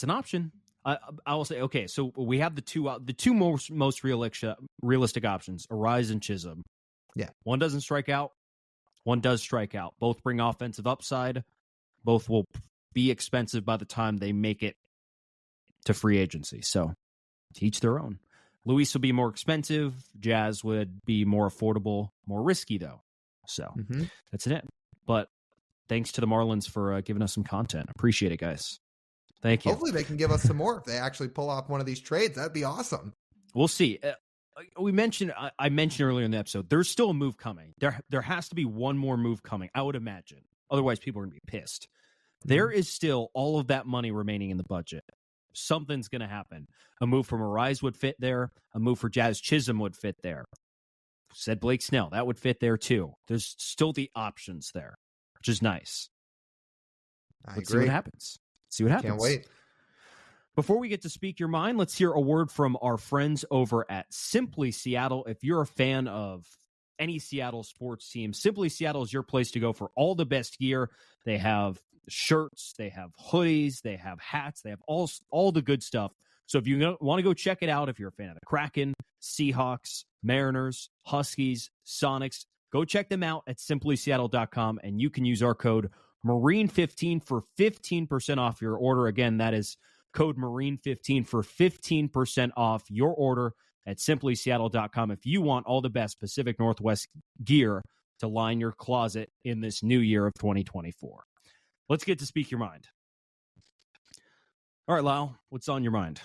an option. I will say, okay, so we have the two most realistic options: Arraez and Chisholm. Yeah, one doesn't strike out, one does strike out. Both bring offensive upside. Both will be expensive by the time they make it to free agency. So, to each their own. Luis will be more expensive. Jazz would be more affordable, more risky though. So that's it. But thanks to the Marlins for giving us some content. Appreciate it, guys. Thank you. Hopefully they can give us some more if they actually pull off one of these trades. That'd be awesome. We'll see. I mentioned earlier in the episode, there's still a move coming. There has to be one more move coming, I would imagine. Otherwise, people are going to be pissed. There is still all of that money remaining in the budget. Something's going to happen. A move from Arraez would fit there. A move for Jazz Chisholm would fit there. Said Blake Snell. That would fit there too. There's still the options there, which is nice. Let's see what happens. Can't wait. Before we get to Speak Your Mind, let's hear a word from our friends over at Simply Seattle. If you're a fan of any Seattle sports team, Simply Seattle is your place to go for all the best gear. They have shirts, they have hoodies, they have hats, they have all the good stuff. So if you want to go check it out, if you're a fan of the Kraken, Seahawks, Mariners, Huskies, Sonics, go check them out at simplyseattle.com, and you can use our code Marine15 for 15% off your order. Again, that is code Marine15 for 15% off your order at simplyseattle.com if you want all the best Pacific Northwest gear to line your closet in this new year of 2024. Let's get to Speak Your Mind. All right, Lyle, what's on your mind?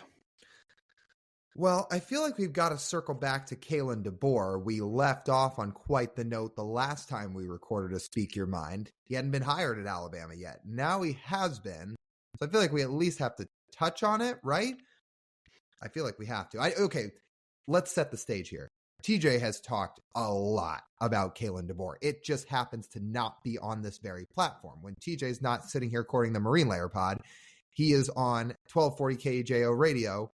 Well, I feel like we've got to circle back to Kalen DeBoer. We left off on quite the note the last time we recorded a Speak Your Mind. He hadn't been hired at Alabama yet. Now he has been. So I feel like we at least have to touch on it, right? I feel like we have to. Okay, let's set the stage here. TJ has talked a lot about Kalen DeBoer. It just happens to not be on this very platform. When TJ's not sitting here recording the Marine Layer pod, he is on 1240 KJO radio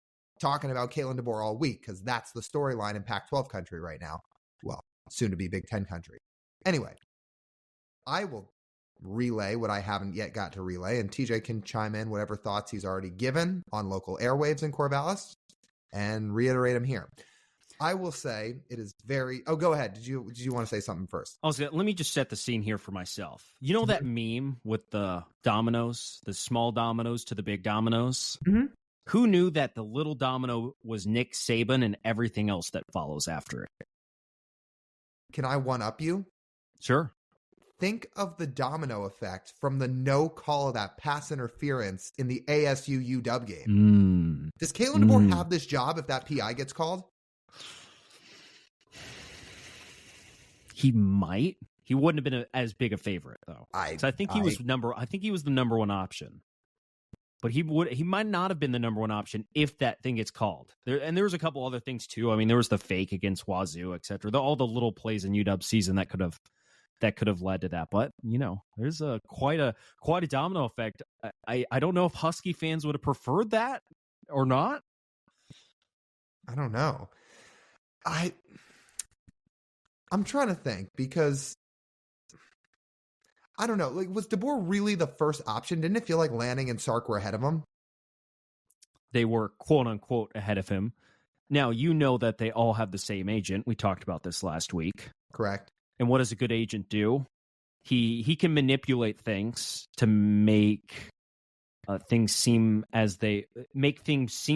talking about Kalen DeBoer all week, because that's the storyline in Pac-12 country right now. Well, soon to be Big Ten country. Anyway, I will relay what I haven't yet got to relay, and TJ can chime in whatever thoughts he's already given on local airwaves in Corvallis and reiterate them here. I will say it is very... Oh, go ahead. Did you want to say something first? Let me just set the scene here for myself. You know that meme with the dominoes, the small dominoes to the big dominoes? Mm-hmm. Who knew that the little domino was Nick Saban and everything else that follows after it? Can I one-up you? Sure. think of the domino effect from the no call of that pass interference in the ASU UW game. Does Kalen DeBoer have this job if that PI gets called? He might. He wouldn't have been as big a favorite though. I think he was the number one option. But he might not have been the number one option if that thing gets called. There was a couple other things too. I mean, there was the fake against Wazoo, etc. All the little plays in UW season that could have led to that. But there's quite a domino effect. I don't know if Husky fans would have preferred that or not. I don't know. I'm trying to think because I don't know. Like, was DeBoer really the first option? Didn't it feel like Lanning and Sark were ahead of him? They were quote unquote ahead of him. Now, that they all have the same agent. We talked about this last week. Correct. And what does a good agent do? He can manipulate things to make things seem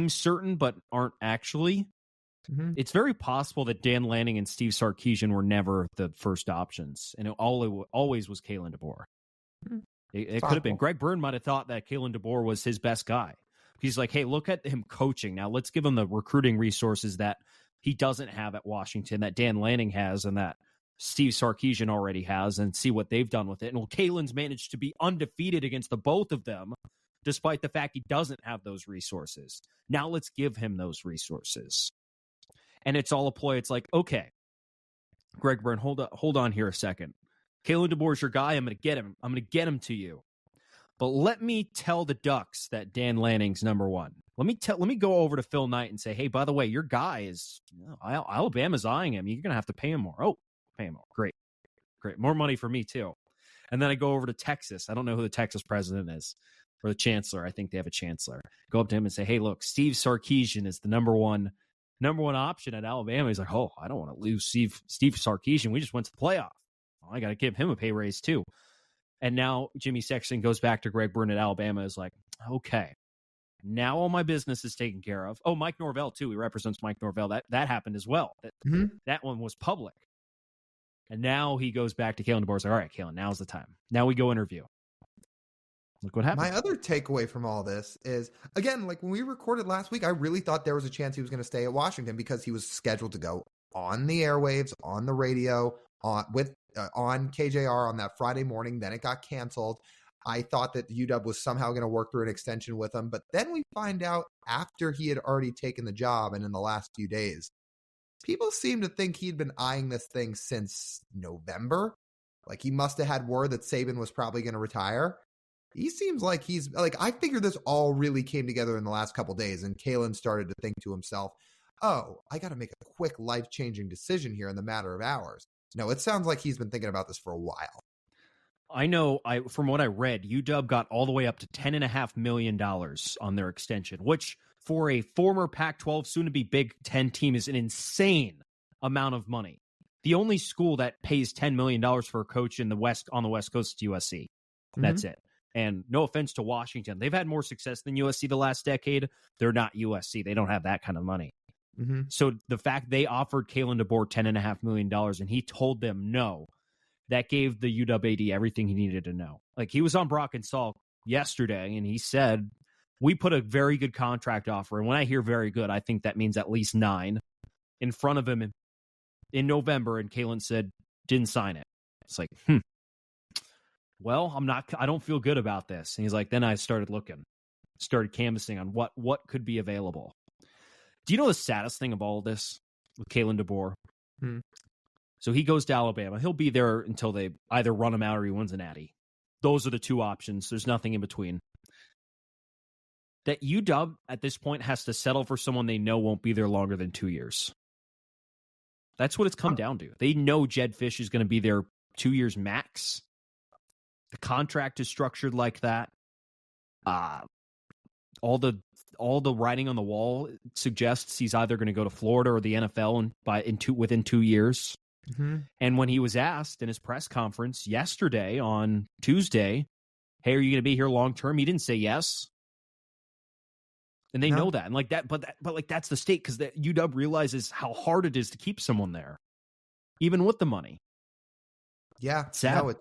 certain, but aren't actually. Mm-hmm. It's very possible that Dan Lanning and Steve Sarkisian were never the first options, and it always was Kalen DeBoer. Mm-hmm. It could have been. Greg Byrne might have thought that Kalen DeBoer was his best guy. He's like, hey, look at him coaching. Now let's give him the recruiting resources that he doesn't have at Washington, that Dan Lanning has, and that Steve Sarkisian already has, and see what they've done with it. And Kalen's managed to be undefeated against the both of them, despite the fact he doesn't have those resources. Now let's give him those resources. And it's all a ploy. It's like, okay, Greg Byrne, hold on here a second. Kalen DeBoer's your guy. I'm going to get him. I'm going to get him to you. But let me tell the Ducks that Dan Lanning's number one. Let me go over to Phil Knight and say, hey, by the way, your guy is Alabama's eyeing him. You're going to have to pay him more. Oh, pay him more. Great. More money for me too. And then I go over to Texas. I don't know who the Texas president is or the chancellor. I think they have a chancellor. Go up to him and say, hey, look, Steve Sarkisian is the number one option at Alabama. He's like, oh, I don't want to lose Steve Sarkisian. We just went to the playoff. I got to give him a pay raise too. And now Jimmy Sexton goes back to Greg Byrne at Alabama. Is like, okay, now all my business is taken care of. Oh, Mike Norvell too. He represents Mike Norvell. That happened as well. That one was public. And now he goes back to Kalen DeBoer. Like, all right, Kalen, now's the time. Now we go interview. Look what happened. My other takeaway from all this is, again, like when we recorded last week, I really thought there was a chance he was going to stay at Washington because he was scheduled to go on the airwaves, on the radio, on KJR on that Friday morning. Then it got canceled. I thought that UW was somehow going to work through an extension with him. But then we find out after he had already taken the job and in the last few days, people seem to think he'd been eyeing this thing since November. Like he must have had word that Saban was probably going to retire. He seems like I figured this all really came together in the last couple days, and Kalen started to think to himself, oh, I got to make a quick life-changing decision here in the matter of hours. No, it sounds like he's been thinking about this for a while. I know, from what I read, UW got all the way up to $10.5 million on their extension, which for a former Pac-12, soon-to-be Big Ten team is an insane amount of money. The only school that pays $10 million for a coach on the West Coast is USC. That's it. And no offense to Washington, they've had more success than USC the last decade. They're not USC. They don't have that kind of money. So the fact they offered Kalen DeBoer $10.5 million and he told them no, that gave the UW AD everything he needed to know. Like he was on Brock and Salk yesterday and he said, we put a very good contract offer. And when I hear very good, I think that means at least 9 in front of him in November. And Kalen said, didn't sign it. It's like, well, I don't feel good about this. And he's like, then I started canvassing on what could be available. Do you know the saddest thing of all of this with Kalen DeBoer? So he goes to Alabama. He'll be there until they either run him out or he wins a natty. Those are the two options. There's nothing in between. That UW at this point has to settle for someone they know won't be there longer than 2 years. That's what it's come down to. They know Jed Fish is going to be there 2 years max. The contract is structured like that. All the writing on the wall suggests he's either going to go to Florida or the NFL within 2 years. And when he was asked in his press conference yesterday on Tuesday, hey, are you going to be here long term? He didn't say yes. And they know that. And like that, but like that's the state because UW realizes how hard it is to keep someone there, even with the money. Yeah. Sad. No,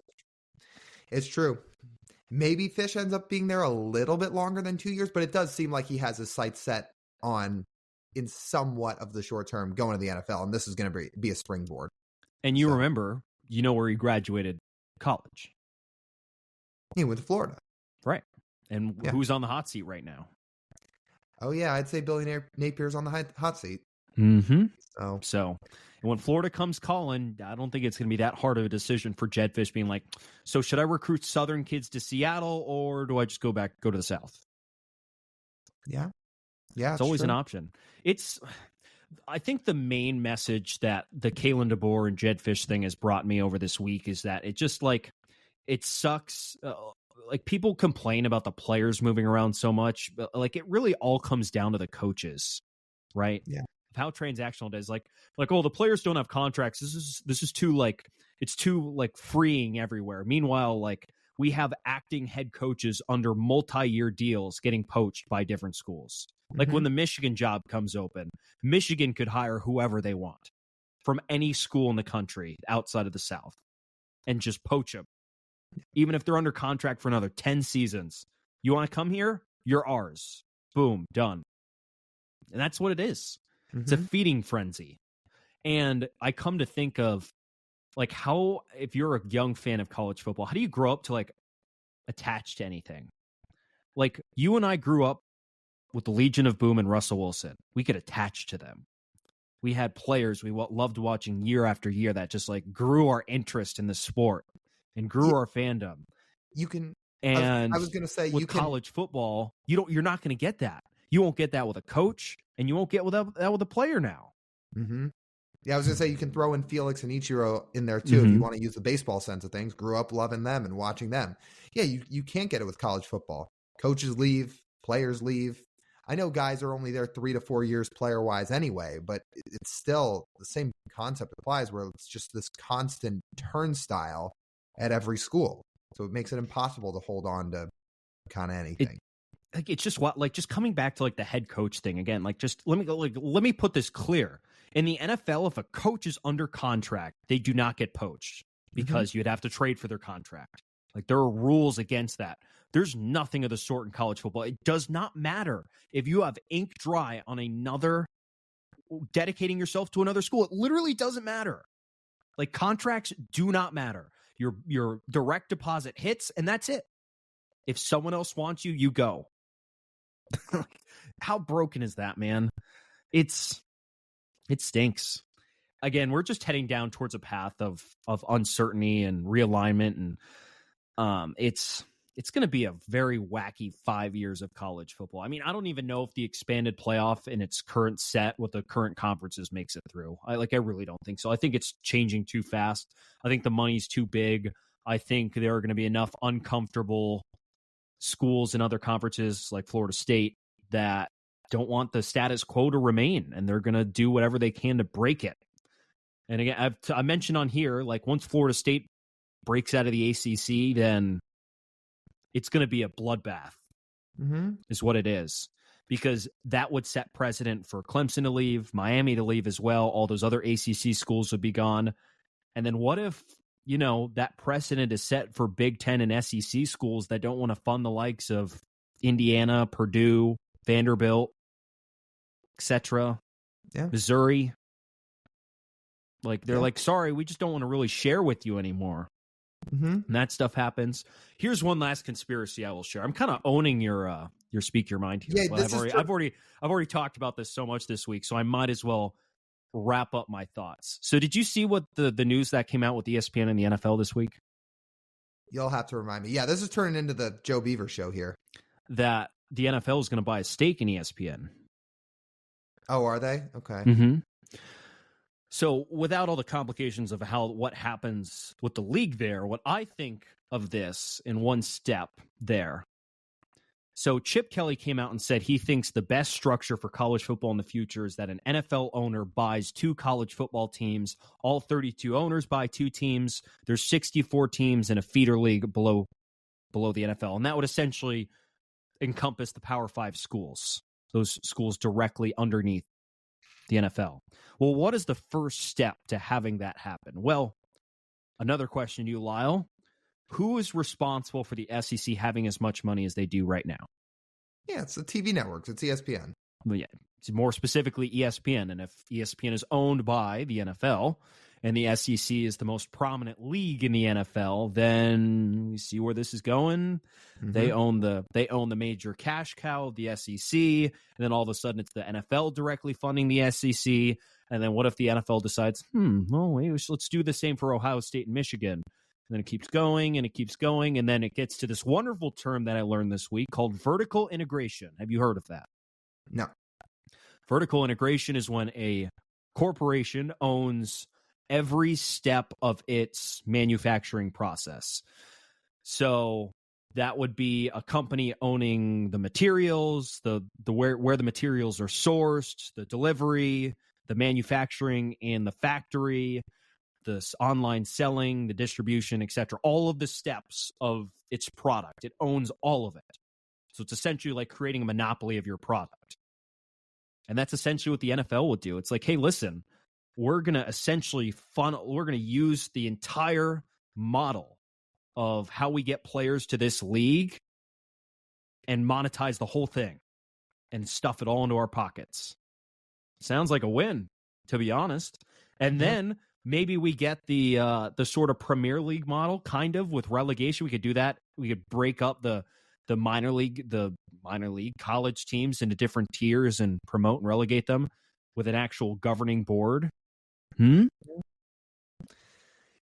It's true. Maybe Fish ends up being there a little bit longer than 2 years, but it does seem like he has his sights set on, in somewhat of the short term, going to the NFL, and this is going to be a springboard. And you remember, you know where he graduated college. He went to Florida. Right. And who's on the hot seat right now? Oh, yeah, I'd say Billy Napier's on the hot seat. Mm-hmm. So, and when Florida comes calling, I don't think it's going to be that hard of a decision for Jedd Fisch being like, so should I recruit Southern kids to Seattle, or do I just go to the South? Yeah. It's always an option. I think the main message that the Kalen DeBoer and Jedd Fisch thing has brought me over this week is that it just it sucks. Like, people complain about the players moving around so much, but like, it really all comes down to the coaches, right? Yeah. How transactional it is. Like, oh, the players don't have contracts. This is too it's too freeing everywhere. Meanwhile, like, we have acting head coaches under multi-year deals getting poached by different schools. Like, when the Michigan job comes open, Michigan could hire whoever they want from any school in the country outside of the South and just poach them. Even if they're under contract for another 10 seasons. You want to come here? You're ours. Boom, done. And that's what it is. It's a feeding frenzy. And I come to think of, like, how, if you're a young fan of college football, how do you grow up to, like, attach to anything? Like, you and I grew up with the Legion of Boom and Russell Wilson. We could attach to them. We had players we loved watching year after year that just, like, grew our interest in the sport and grew our fandom. You can, and I was going to say, with college football, you're not going to get that. You won't get that with a coach, and you won't get that with a player now. Mm-hmm. Yeah, I was going to say, you can throw in Felix and Ichiro in there too, if you want to use the baseball sense of things. Grew up loving them and watching them. Yeah, you can't get it with college football. Coaches leave, players leave. I know guys are only there 3 to 4 years player-wise anyway, but it's still the same concept applies, where it's just this constant turnstile at every school. So it makes it impossible to hold on to kind of anything. It's just just coming back to, like, the head coach thing again. Like, just let me put this clear. In the NFL, if a coach is under contract, they do not get poached because you'd have to trade for their contract. Like, there are rules against that. There's nothing of the sort in college football. It does not matter if you have ink dry on dedicating yourself to another school. It literally doesn't matter. Like, contracts do not matter. Your direct deposit hits, and that's it. If someone else wants you, you go. How broken is that, man? It stinks. Again, we're just heading down towards a path of uncertainty and realignment, and it's going to be a very wacky 5 years of college football. I mean, I don't even know if the expanded playoff in its current set with the current conferences makes it through. I really don't think so. I think it's changing too fast. I think the money's too big. I think there are going to be enough uncomfortable schools in other conferences like Florida State that don't want the status quo to remain, and they're going to do whatever they can to break it. And again, I mentioned on here, like, once Florida State breaks out of the ACC, then it's going to be a bloodbath, is what it is, because that would set precedent for Clemson to leave, Miami to leave as well. All those other ACC schools would be gone. And then what if, that precedent is set for Big Ten and SEC schools that don't want to fund the likes of Indiana, Purdue, Vanderbilt, etc., Missouri. Like, they're like, sorry, we just don't want to really share with you anymore. And that stuff happens. Here's one last conspiracy I will share. I'm kind of owning your speak your mind here. Yeah, I've already talked about this so much this week, so I might as well wrap up my thoughts. So did you see what the news that came out with ESPN and the NFL this week? You'll have to remind me. Yeah, this is turning into the Joe Beaver show here. That the NFL is going to buy a stake in ESPN. Oh, are they? Okay. So without all the complications of what happens with the league there, what I think of this in one step there. So Chip Kelly came out and said he thinks the best structure for college football in the future is that an NFL owner buys 2 college football teams. All 32 owners buy 2 teams. There's 64 teams in a feeder league below the NFL. And that would essentially encompass the Power 5 schools, those schools directly underneath the NFL. Well, what is the first step to having that happen? Well, another question to you, Lyle. who is responsible for the SEC having as much money as they do right now? Yeah, it's the TV networks. It's ESPN. Well, yeah, more specifically ESPN. And if ESPN is owned by the NFL and the SEC is the most prominent league in the NFL, then we see where this is going. Mm-hmm. They own the major cash cow of the SEC, and then all of a sudden it's the NFL directly funding the SEC. And then what if the NFL decides, let's do the same for Ohio State and Michigan? And then it keeps going and it keeps going, and then it gets to this wonderful term that I learned this week called vertical integration. Have you heard of that? No. Vertical integration is when a corporation owns every step of its manufacturing process. So that would be a company owning the materials, the where the materials are sourced, the delivery, the manufacturing and the factory, the online selling, the distribution, etc. All of the steps of its product. It owns all of it. So it's essentially like creating a monopoly of your product. And that's essentially what the NFL would do. It's like, hey, listen, we're going to essentially we're going to use the entire model of how we get players to this league and monetize the whole thing and stuff it all into our pockets. Sounds like a win, to be honest. And then maybe we get the sort of Premier League model, kind of, with relegation. We could do that. We could break up the minor league college teams into different tiers and promote and relegate them with an actual governing board. Yeah,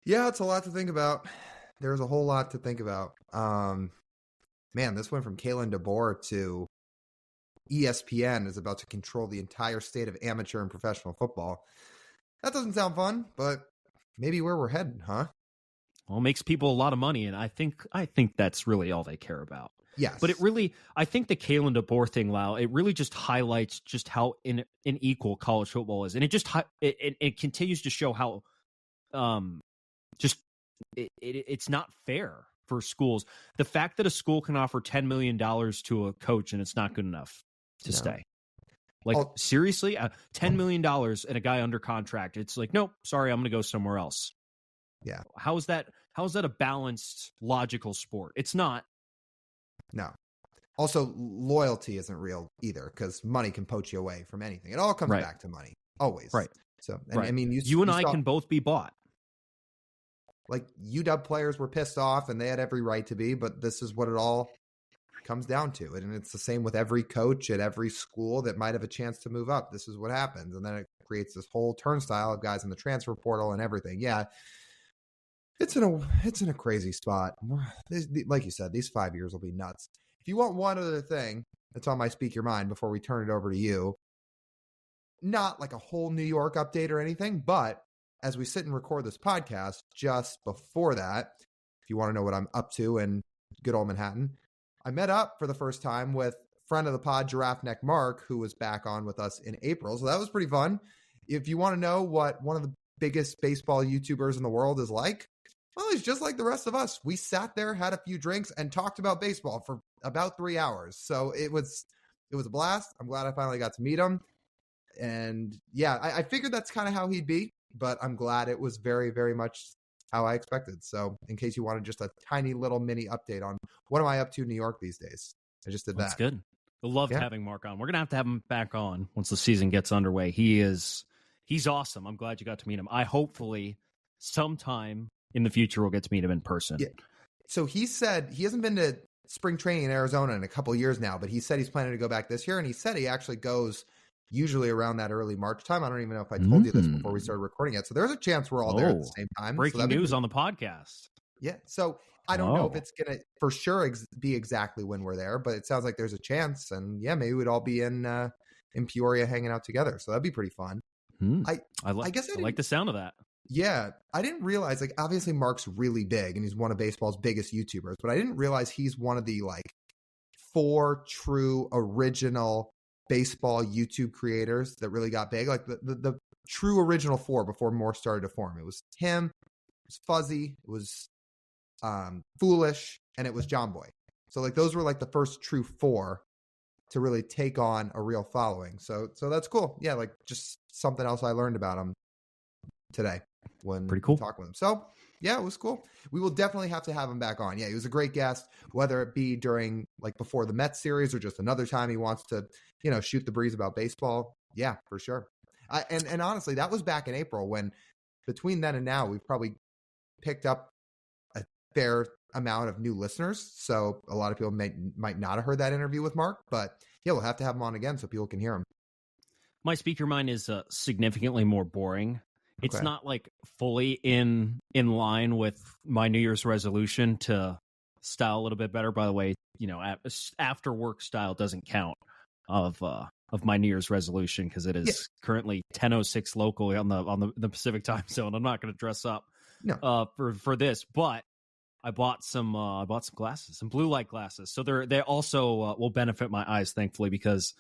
it's a lot to think about. There's a whole lot to think about. Man, this went from Kalen DeBoer to ESPN is about to control the entire state of amateur and professional football. That doesn't sound fun, but maybe where we're headed, huh? Well, it makes people a lot of money, and I think that's really all they care about. Yes. But I think the Kalen DeBoer thing, Lyle, it really just highlights just how unequal college football is. And it continues to show how it's not fair for schools. The fact that a school can offer $10 million to a coach and it's not good enough to stay. Like, seriously, $10 million and a guy under contract. It's like, nope, sorry, I'm going to go somewhere else. Yeah. How is that a balanced, logical sport? It's not. No. Also, loyalty isn't real either, because money can poach you away from anything. It all comes back to money, always. Right. So, I mean, you and I can both be bought. Like, UW players were pissed off, and they had every right to be, but this is what it all comes down to. And it's the same with every coach at every school that might have a chance to move up. This is what happens. And then it creates this whole turnstile of guys in the transfer portal and everything. Yeah. It's in a crazy spot. Like you said, these 5 years will be nuts. If you want one other thing that's on my Speak Your Mind before we turn it over to you, not like a whole New York update or anything, but as we sit and record this podcast, just before that, if you want to know what I'm up to in good old Manhattan, I met up for the first time with friend of the pod, Giraffe Neck Mark, who was back on with us in April. So that was pretty fun. If you want to know what one of the biggest baseball YouTubers in the world is like, well, he's just like the rest of us. We sat there, had a few drinks, and talked about baseball for about 3 hours. So it was a blast. I'm glad I finally got to meet him. And yeah, I figured that's kind of how he'd be, but I'm glad it was very, very much how I expected. So in case you wanted just a tiny little mini update on what am I up to in New York these days, I just did that. That's good. I loved having Mark on. We're going to have him back on once the season gets underway. He's awesome. I'm glad you got to meet him. I hopefully sometime in the future we'll get to meet him in person. Yeah. So he said he hasn't been to spring training in Arizona in a couple of years now, but he said he's planning to go back this year. And he said he actually goes usually around that early March time. I don't even know if I told you this before we started recording it. So there's a chance we're all there at the same time. Breaking news on the podcast. Yeah. So I don't know if it's going to for sure be exactly when we're there, but it sounds like there's a chance. And yeah, maybe we'd all be in Peoria hanging out together. So that'd be pretty fun. I guess I like the sound of that. Yeah. I didn't realize, like, obviously Mark's really big and he's one of baseball's biggest YouTubers, but I didn't realize he's one of the like 4 true original baseball YouTube creators that really got big. Like the true original 4 before more started to form. It was him, it was Fuzzy, it was Foolish, and it was John Boy. So like those were like the first true 4 to really take on a real following. So that's cool. Yeah, like just something else I learned about him today. when Pretty cool. talking with him. So yeah, it was cool. We will definitely have to have him back on. Yeah, he was a great guest, whether it be during like before the Mets series or just another time he wants to, shoot the breeze about baseball. Yeah, for sure. And honestly, that was back in April when between then and now, we've probably picked up a fair amount of new listeners. So a lot of people might not have heard that interview with Mark, but yeah, we'll have to have him on again so people can hear him. My speaker mine is significantly more boring. It's Okay. not like fully in line with my New Year's resolution to style a little bit better. By the way, after work style doesn't count of my New Year's resolution because it is currently 10:06 locally on the Pacific time zone. I'm not going to dress up for this, but I bought some glasses, some blue light glasses. So they also will benefit my eyes, thankfully, because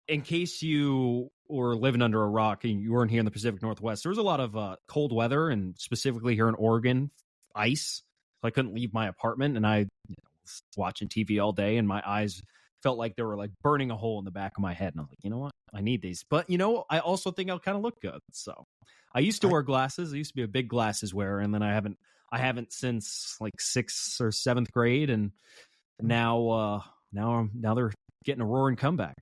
in case you were living under a rock and you weren't here in the Pacific Northwest, there was a lot of cold weather, and specifically here in Oregon, ice. So I couldn't leave my apartment, and I was watching TV all day, and my eyes felt like they were like burning a hole in the back of my head. And I was like, you know what? I need these. But, I also think I'll kind of look good. So I used to wear glasses. I used to be a big glasses wearer, and then I haven't since like 6th or 7th grade, and now they're getting a roaring comeback.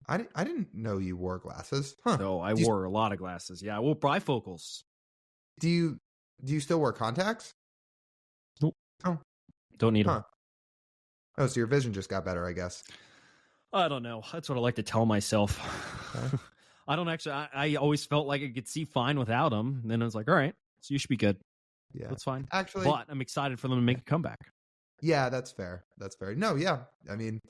I didn't know you wore glasses. Huh. So I wore a lot of glasses. Yeah, I wore bifocals. Do you still wear contacts? Nope. Oh. Don't need them. Oh, so your vision just got better, I guess. I don't know. That's what I like to tell myself. Okay. I don't actually. I always felt like I could see fine without them. And then I was like, all right, so you should be good. Yeah, that's fine. Actually, but I'm excited for them to make a comeback. Yeah, that's fair. That's fair. No, yeah. I mean,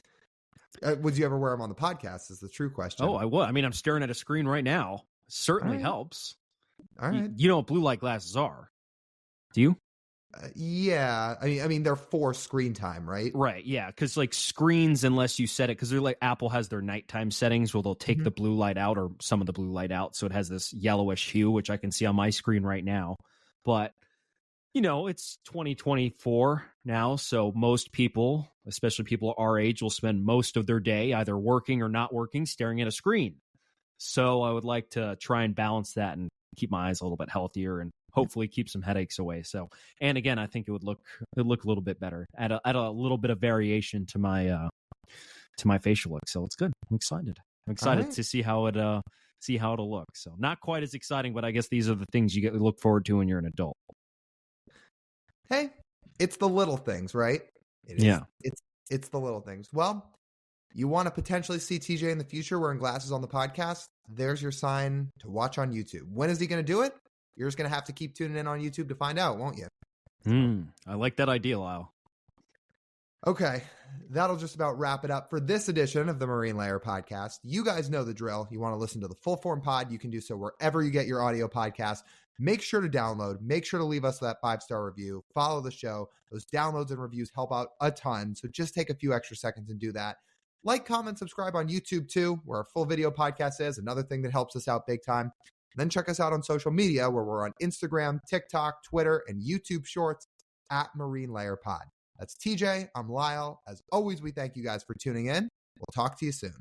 would you ever wear them on the podcast is the true question. Oh, I would. I mean, I'm staring at a screen right now. Certainly helps. All right. You know what blue light glasses are? Do you? Yeah. I mean, they're for screen time, right? Right. Yeah. Because like screens, unless you set it, because they're like Apple has their nighttime settings where they'll take the blue light out or some of the blue light out. So it has this yellowish hue, which I can see on my screen right now. But it's 2024 now, so most people, especially people our age, will spend most of their day either working or not working, staring at a screen. So I would like to try and balance that and keep my eyes a little bit healthier and hopefully keep some headaches away. So, and again, I think it'd look a little bit better, add a little bit of variation to my facial look. So it's good. I'm excited to see how it'll look. So not quite as exciting, but I guess these are the things you get to look forward to when you're an adult. Hey, it's the little things, right? Yeah. It's the little things. Well, you want to potentially see TJ in the future wearing glasses on the podcast? There's your sign to watch on YouTube. When is he going to do it? You're just going to have to keep tuning in on YouTube to find out, won't you? I like that idea, Lyle. Okay, that'll just about wrap it up for this edition of the Marine Layer podcast. You guys know the drill. You want to listen to the full form pod, you can do so wherever you get your audio podcast. Make sure to download. Make sure to leave us that 5-star review. Follow the show. Those downloads and reviews help out a ton. So just take a few extra seconds and do that. Like, comment, subscribe on YouTube too, where our full video podcast is. Another thing that helps us out big time. Then check us out on social media, where we're on Instagram, TikTok, Twitter, and YouTube Shorts at Marine Layer Pod. That's TJ. I'm Lyle. As always, we thank you guys for tuning in. We'll talk to you soon.